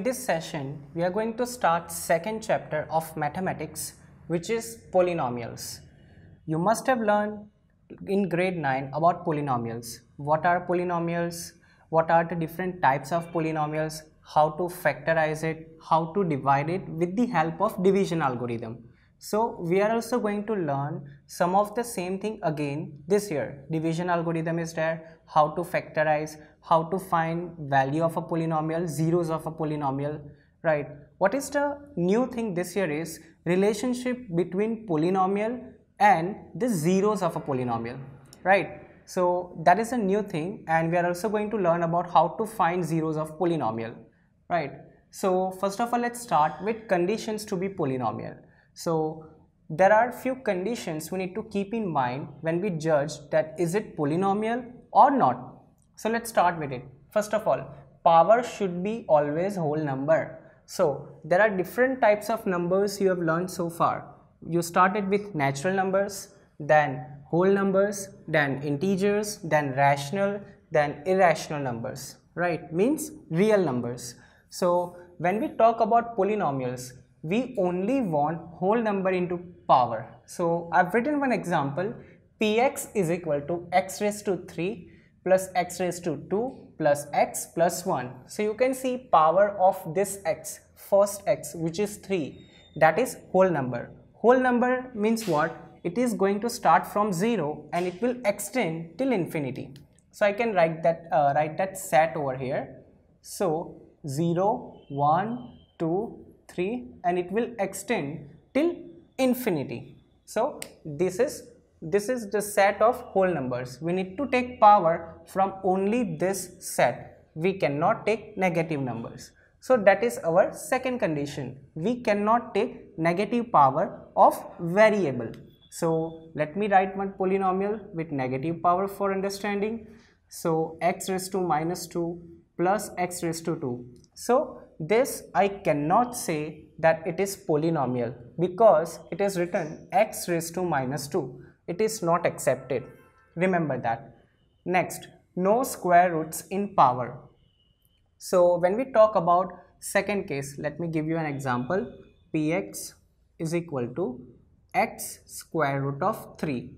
this session, we are going to start second chapter of mathematics, which is polynomials. You must have learned in grade 9 about polynomials. What are polynomials? What are the different types of polynomials? How to factorize it? How to divide it with the help of division algorithm. So we are also going to learn some of the same thing again this year. Division algorithm is there, how to factorize, how to find value of a polynomial, zeros of a polynomial, right? What is the new thing this year is relationship between polynomial and the zeros of a polynomial, right? So that is a new thing, and we are also going to learn about how to find zeros of polynomial, right? So first of all, let's start with conditions to be polynomial. So there are few conditions we need to keep in mind when we judge that is it polynomial or not. So let's start with it. First of all, power should be always whole number. So there are different types of numbers you have learned so far. You started with natural numbers, then whole numbers, then integers, then rational, then irrational numbers, right? Means real numbers. So when we talk about polynomials, we only want whole number into power. So I've written one example. Px is equal to x raised to 3 plus x raised to 2 plus x plus 1. So you can see power of this x, first x, which is 3, that is whole number. Whole number means what? It is going to start from 0 and it will extend till infinity. So I can write that set over here. So 0, 1, 2, 3, and it will extend till infinity. So this is the set of whole numbers. We need to take power from only this set. We cannot take negative numbers. So that is our second condition. We cannot take negative power of variable. So let me write one polynomial with negative power for understanding. So x raised to minus 2 plus x raised to 2. So this I cannot say that it is polynomial because it is written x raised to minus 2. It is not accepted. Remember that. Next, no square roots in power. So when we talk about second case, let me give you an example. Px is equal to x square root of 3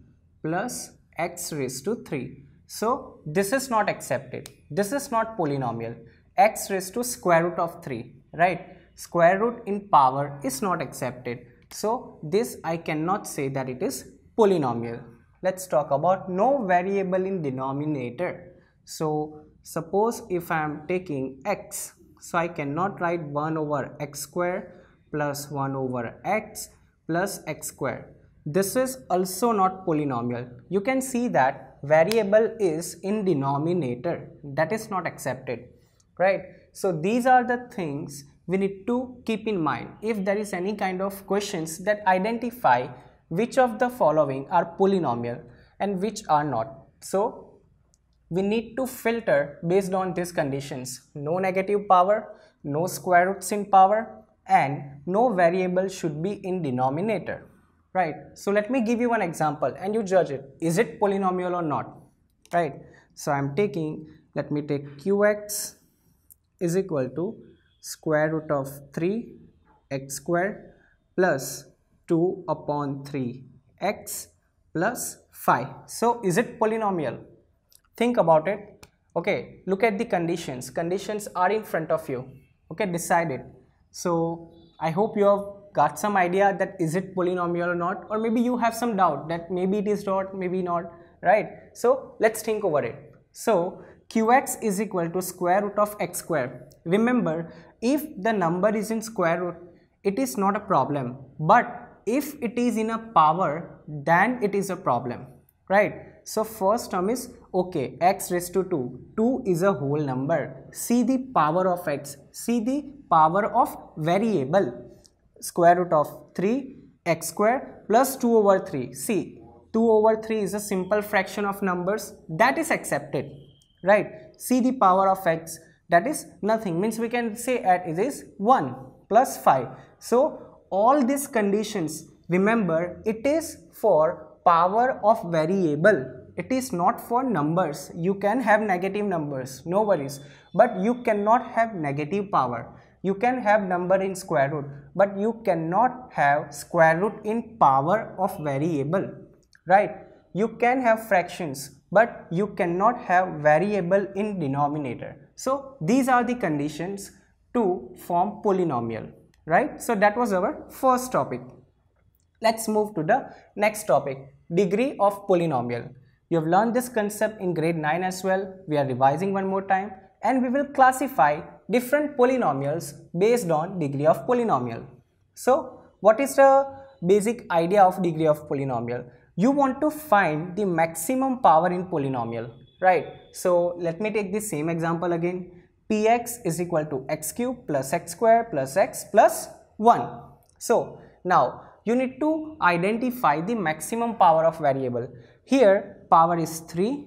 plus x raised to 3. So this is not accepted. This is not polynomial. X raised to square root of 3, right? Square root in power is not accepted. So this I cannot say that it is polynomial. Let's talk about no variable in denominator. So suppose if I am taking x, so I cannot write 1 over x square plus 1 over x plus x square. This is also not polynomial. You can see that variable is in denominator. That is not accepted, right? So these are the things we need to keep in mind if there is any kind of questions that identify which of the following are polynomial and which are not. So we need to filter based on these conditions: no negative power, no square roots in power, and no variable should be in denominator, right? So let me give you one example and you judge it. Is it polynomial or not, right? So I'm taking, let me take qx is equal to square root of 3 x square plus 2 upon 3 x plus 5. So is it polynomial? Think about it. Okay, look at the conditions. Conditions are in front of you. Okay, decide it. So I hope you have got some idea that is it polynomial or not, or maybe you have some doubt that maybe it is not, maybe not, right? So let's think over it. So qx is equal to square root of x square. Remember, if the number is in square root, it is not a problem, but if it is in a power, then it is a problem, right? So first term is okay, x raised to 2. 2 is a whole number. See the power of x. See the power of variable. Square root of 3 x square plus 2 over 3. See, 2 over 3 is a simple fraction of numbers. That is accepted, right? See the power of x. That is nothing. Means we can say that it is 1 plus 5. So all these conditions, remember, it is for power of variable. It is not for numbers. You can have negative numbers, no worries, but you cannot have negative power. You can have number in square root, but you cannot have square root in power of variable, right? You can have fractions, but you cannot have variable in denominator. So these are the conditions to form polynomial, right? So that was our first topic. Let's move to the next topic, degree of polynomial. You have learned this concept in grade 9 as well. We are revising one more time, and we will classify different polynomials based on degree of polynomial. So what is the basic idea of degree of polynomial? You want to find the maximum power in polynomial, right? So let me take the same example again. Px is equal to x cube plus x square plus x plus 1. So now you need to identify the maximum power of variable. Here power is 3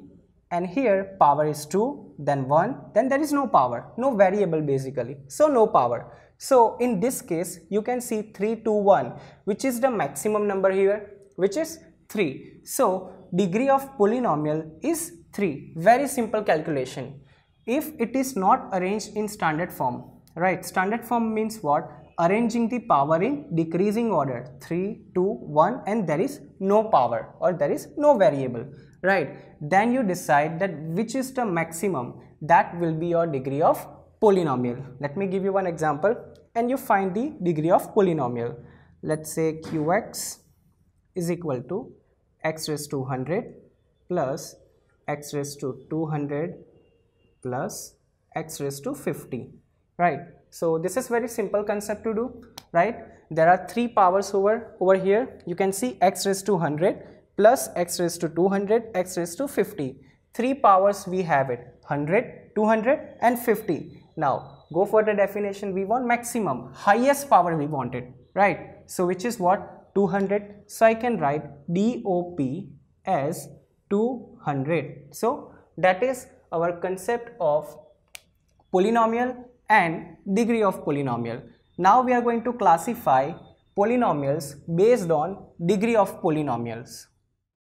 and here power is 2, then 1, then there is no power, no variable basically, so no power. So in this case you can see 3, 2, 1, which is the maximum number here, which is 3. So degree of polynomial is 3. Very simple calculation. If it is not arranged in standard form, right? Standard form means what? Arranging the power in decreasing order, 3, 2, 1, and there is no power or there is no variable, right? Then you decide that which is the maximum, that will be your degree of polynomial. Let me give you one example and you find the degree of polynomial. Let's say qx is equal to x raised to 100 plus x raised to 200 plus x raised to 50, right? So this is very simple concept to do, right? There are 3 powers over here. You can see x raised to 100 plus x raised to 200, x raised to 50. 3 powers we have it, 100, 200 and 50. Now go for the definition. We want maximum, highest power we want it, right? So which is what? 200. So I can write DOP as 200. So that is our concept of polynomial and degree of polynomial. Now we are going to classify polynomials based on degree of polynomials.